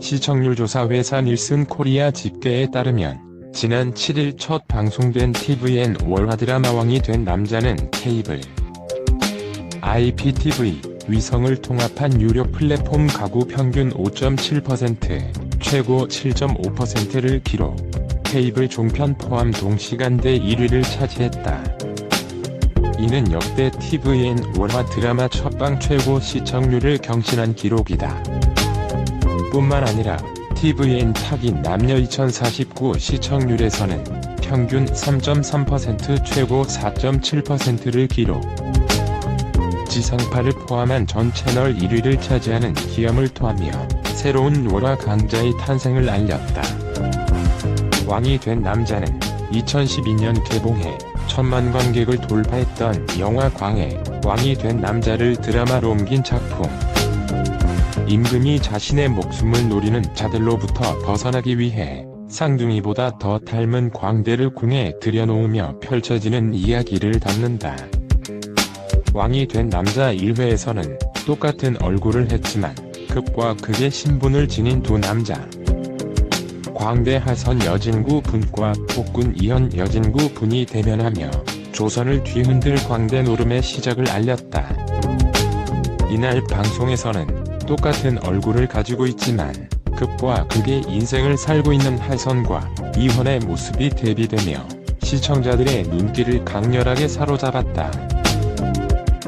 시청률 조사 회사 닐슨 코리아 집계에 따르면 지난 7일 첫 방송된 tvN 월화 드라마 왕이 된 남자는 케이블, IPTV, 위성을 통합한 유료 플랫폼 가구 평균 5.7%, 최고 7.5%를 기록, 케이블 종편 포함 동시간대 1위를 차지했다. 이는 역대 tvN 월화 드라마 첫방 최고 시청률을 경신한 기록이다. 뿐만 아니라 tvN 타긴 남녀 2049 시청률에서는 평균 3.3% 최고 4.7%를 기록. 지상파를 포함한 전 채널 1위를 차지하는 기염을 토하며 새로운 월화 강자의 탄생을 알렸다. 왕이 된 남자는 2012년 개봉해 1000만 관객을 돌파했던 영화 광해 왕이 된 남자를 드라마로 옮긴 작품. 임금이 자신의 목숨을 노리는 자들로부터 벗어나기 위해 쌍둥이보다 더 닮은 광대를 궁에 들여놓으며 펼쳐지는 이야기를 담는다. 왕이 된 남자 1회에서는 똑같은 얼굴을 했지만 극과 극의 신분을 지닌 두 남자, 광대 하선 여진구 분과 폭군 이현 여진구 분이 대면하며 조선을 뒤흔들 광대 노름의 시작을 알렸다. 이날 방송에서는 똑같은 얼굴을 가지고 있지만 극과 극의 인생을 살고 있는 하선과 이현의 모습이 대비되며 시청자들의 눈길을 강렬하게 사로잡았다.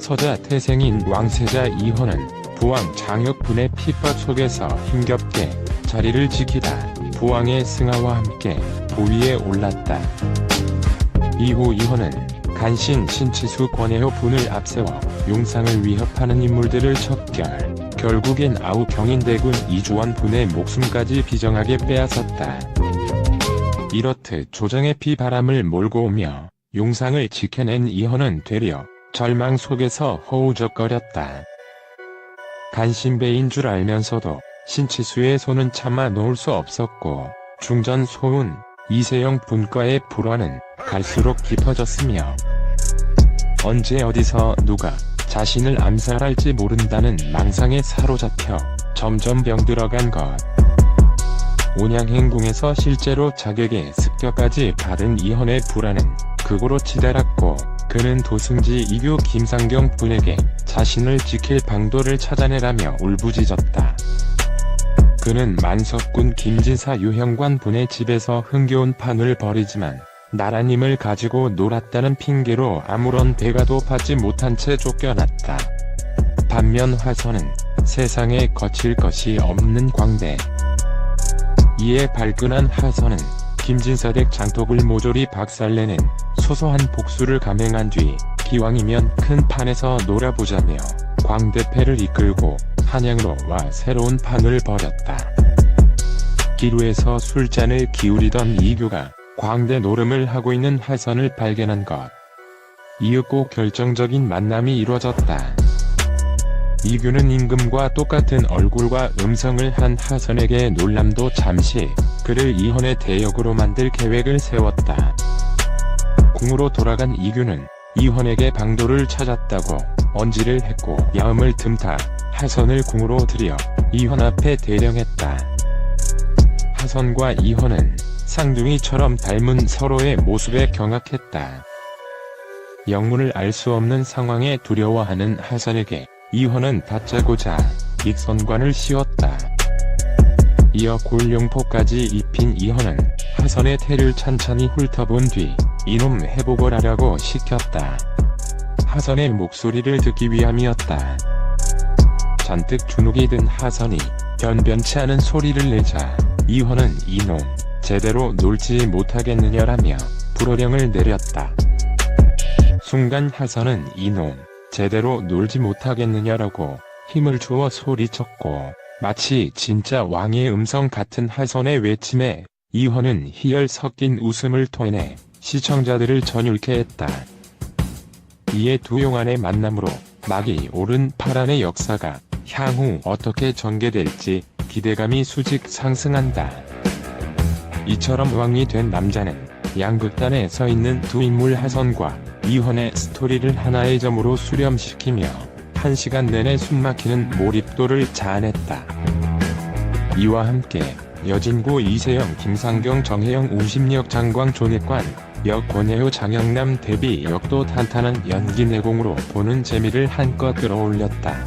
서자 태생인 왕세자 이현은 부왕 장혁분의 핍박 속에서 힘겹게 자리를 지키다 부왕의 승하와 함께 보위에 올랐다. 이후 이현은 간신 신치수 권혜호 분을 앞세워 용상을 위협하는 인물들을 척결, 결국엔 아우 경인대군 이주원 분의 목숨까지 비정하게 빼앗았다. 이렇듯 조정의 피바람을 몰고 오며 용상을 지켜낸 이현은 되려 절망 속에서 허우적거렸다. 간신배인 줄 알면서도 신치수의 손은 참아 놓을 수 없었고 중전 소운, 이세영 분과의 불화는 갈수록 깊어졌으며 언제 어디서 누가 자신을 암살할지 모른다는 망상에 사로잡혀 점점 병들어간 것. 온양행궁에서 실제로 자객의 습격까지 받은 이현의 불화는 극으로 치달았고 그는 도승지 이교 김상경 분에게 자신을 지킬 방도를 찾아내라며 울부짖었다. 그는 만석군 김진사 유형관 분의 집에서 흥겨운 판을 벌이지만 나라님을 가지고 놀았다는 핑계로 아무런 대가도 받지 못한 채 쫓겨났다. 반면 화선은 세상에 거칠 것이 없는 광대. 이에 발끈한 화선은 김진사댁 장독을 모조리 박살내는 소소한 복수를 감행한 뒤 기왕이면 큰 판에서 놀아보자며 광대패를 이끌고 한양으로 와 새로운 판을 벌였다. 기루에서 술잔을 기울이던 이교가 광대 노름을 하고 있는 화선을 발견한 것. 이윽고 결정적인 만남이 이뤄졌다. 이규는 임금과 똑같은 얼굴과 음성을 한 화선에게 놀람도 잠시 그를 이현의 대역으로 만들 계획을 세웠다. 궁으로 돌아간 이규는 이현에게 방도를 찾았다고 언지를 했고 야음을 틈타 화선을 궁으로 들여 이현 앞에 대령했다. 화선과 이현은 쌍둥이처럼 닮은 서로의 모습에 경악했다. 영문을 알 수 없는 상황에 두려워하는 화선에게 이현은 다짜고짜 익선관을 씌웠다. 이어 골룡포까지 입힌 이현은 화선의 태를 찬찬히 훑어본 뒤 이놈 해보거라라고 시켰다. 화선의 목소리를 듣기 위함이었다. 잔뜩 주눅이 든 화선이 변변치 않은 소리를 내자 이현은 이놈 제대로 놀지 못하겠느냐라며 불호령을 내렸다. 순간 화선은 이놈 제대로 놀지 못하겠느냐라고 힘을 주어 소리쳤고 마치 진짜 왕의 음성 같은 화선의 외침에 이현은 희열 섞인 웃음을 토해내 시청자들을 전율케 했다. 이에 두 용안의 만남으로 막이 오른 파란의 역사가 향후 어떻게 전개될지 기대감이 수직 상승한다. 이처럼 왕이 된 남자는 양극단에 서 있는 두 인물 화선과 이현의 스토리를 하나의 점으로 수렴시키며 1시간 내내 숨막히는 몰입도를 자아냈다. 이와 함께 여진구 이세영 김상경 정혜영 우심역 장광 조내관 역 권혜호 장영남 대비 역도 탄탄한 연기 내공으로 보는 재미를 한껏 끌어올렸다.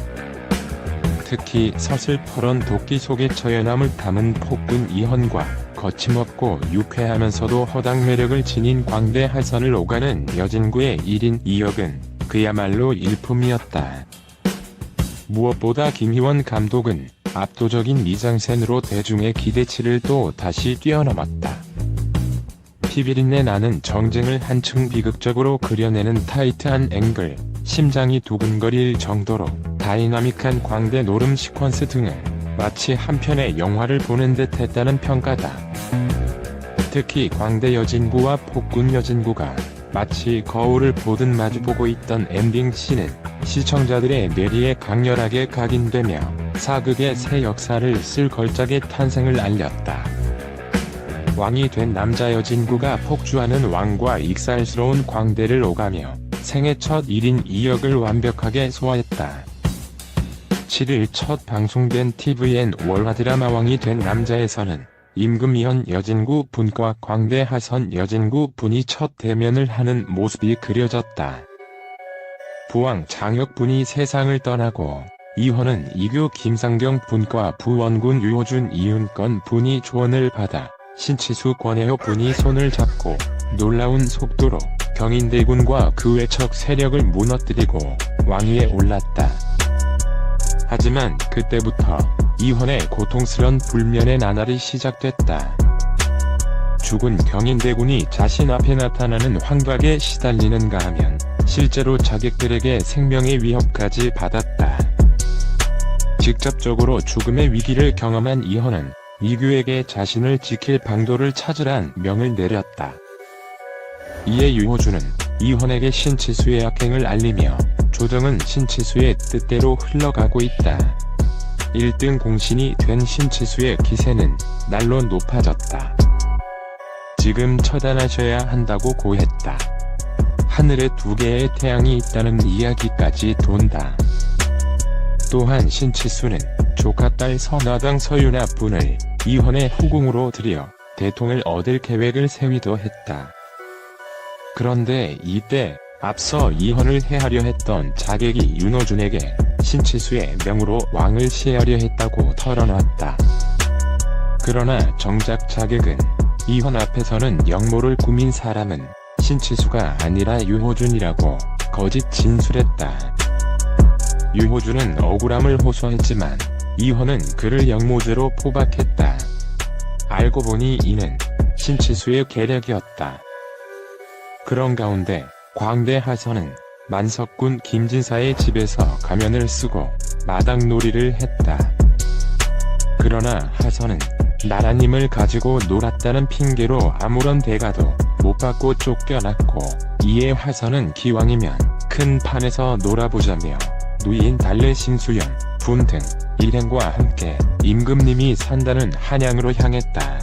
특히 서슬퍼런 도끼 속의 처연함을 담은 폭군 이현과 거침없고 유쾌하면서도 허당 매력을 지닌 광대 하선을 오가는 여진구의 1인 2역은 그야말로 일품이었다. 무엇보다 김희원 감독은 압도적인 미장센으로 대중의 기대치를 또 다시 뛰어넘었다. 피비린내 나는 정쟁을 한층 비극적으로 그려내는 타이트한 앵글, 심장이 두근거릴 정도로 다이나믹한 광대 노름 시퀀스 등을 마치 한 편의 영화를 보는 듯 했다는 평가다. 특히 광대 여진구와 폭군 여진구가 마치 거울을 보듯 마주보고 있던 엔딩 씬은 시청자들의 뇌리에 강렬하게 각인되며 사극의 새 역사를 쓸 걸작의 탄생을 알렸다. 왕이 된 남자 여진구가 폭주하는 왕과 익살스러운 광대를 오가며 생애 첫 1인 2역을 완벽하게 소화했다. 7일 첫 방송된 tvN 월화 드라마 왕이 된 남자에서는 임금희연 여진구 분과 광대 하선 여진구 분이 첫 대면을 하는 모습이 그려졌다. 부왕 장혁 분이 세상을 떠나고 이헌은 이규 김상경 분과 부원군 유호준 이윤건 분이 조언을 받아 신치수 권혜호 분이 손을 잡고 놀라운 속도로 경인대군과 그 외척 세력을 무너뜨리고 왕위에 올랐다. 하지만 그때부터 이헌의 고통스런 불면의 나날이 시작됐다. 죽은 경인대군이 자신 앞에 나타나는 황박에 시달리는가 하면 실제로 자객들에게 생명의 위협까지 받았다. 직접적으로 죽음의 위기를 경험한 이헌은 이규에게 자신을 지킬 방도를 찾으란 명을 내렸다. 이에 유호준은 이헌에게 신치수의 악행을 알리며 조정은 신치수의 뜻대로 흘러가고 있다. 1등 공신이 된 신치수의 기세는 날로 높아졌다. 지금 처단하셔야 한다고 고했다. 하늘에 2개의 태양이 있다는 이야기까지 돈다. 또한 신치수는 조카딸 선화당 서윤아 분을 이헌의 후궁으로 들여 대통을 얻을 계획을 세우기도 했다. 그런데 이때 앞서 이헌을 해하려 했던 자객이 윤호준에게 신치수의 명으로 왕을 시해하려 했다고 털어놨다. 그러나 정작 자객은 이헌 앞에서는 역모를 꾸민 사람은 신치수가 아니라 유호준이라고 거짓 진술했다. 유호준은 억울함을 호소했지만 이헌은 그를 역모죄로 포박했다. 알고 보니 이는 신치수의 계략이었다. 그런 가운데 광대 하선은 만석군 김진사의 집에서 가면을 쓰고 마당놀이를 했다. 그러나 하선은 나라님을 가지고 놀았다는 핑계로 아무런 대가도 못 받고 쫓겨났고, 이에 하선은 기왕이면 큰 판에서 놀아보자며 누이인 달래 신수연 분 등 일행과 함께 임금님이 산다는 한양으로 향했다.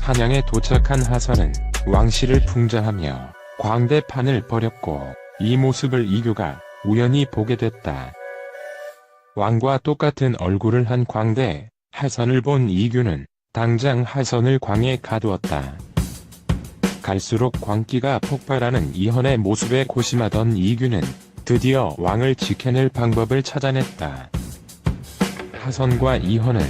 한양에 도착한 하선은 왕실을 풍자하며 광대판을 벌였고, 이 모습을 이규가 우연히 보게 됐다. 왕과 똑같은 얼굴을 한 광대 하선을 본 이규는 당장 하선을 광에 가두었다. 갈수록 광기가 폭발하는 이헌의 모습에 고심하던 이규는 드디어 왕을 지켜낼 방법을 찾아냈다. 하선과 이헌은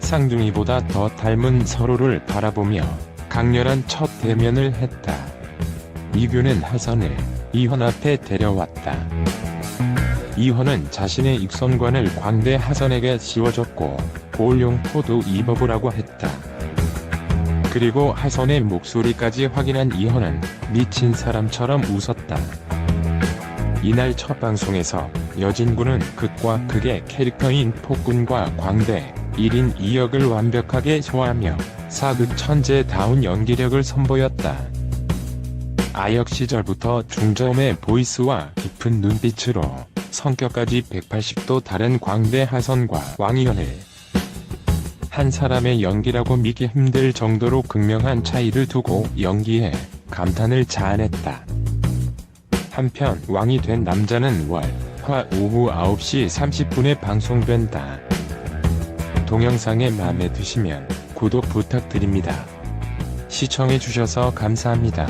쌍둥이보다 더 닮은 서로를 바라보며 강렬한 첫 대면을 했다. 이규는 하선을 이헌 앞에 데려왔다. 이헌은 자신의 입선관을 광대 하선에게 씌워줬고 보울용포도 입어보라고 했다. 그리고 하선의 목소리까지 확인한 이헌은 미친 사람처럼 웃었다. 이날 첫 방송에서 여진구는 극과 극의 캐릭터인 폭군과 광대 1인 2역을 완벽하게 소화하며 사극 천재다운 연기력을 선보였다. 아역 시절부터 중저음의 보이스와 깊은 눈빛으로 성격까지 180도 다른 광대 하선과 왕이현을 한 사람의 연기라고 믿기 힘들 정도로 극명한 차이를 두고 연기에 감탄을 자아냈다. 한편 왕이 된 남자는 월, 화 오후 9시 30분에 방송된다. 동영상이 마음에 드시면 구독 부탁드립니다. 시청해주셔서 감사합니다.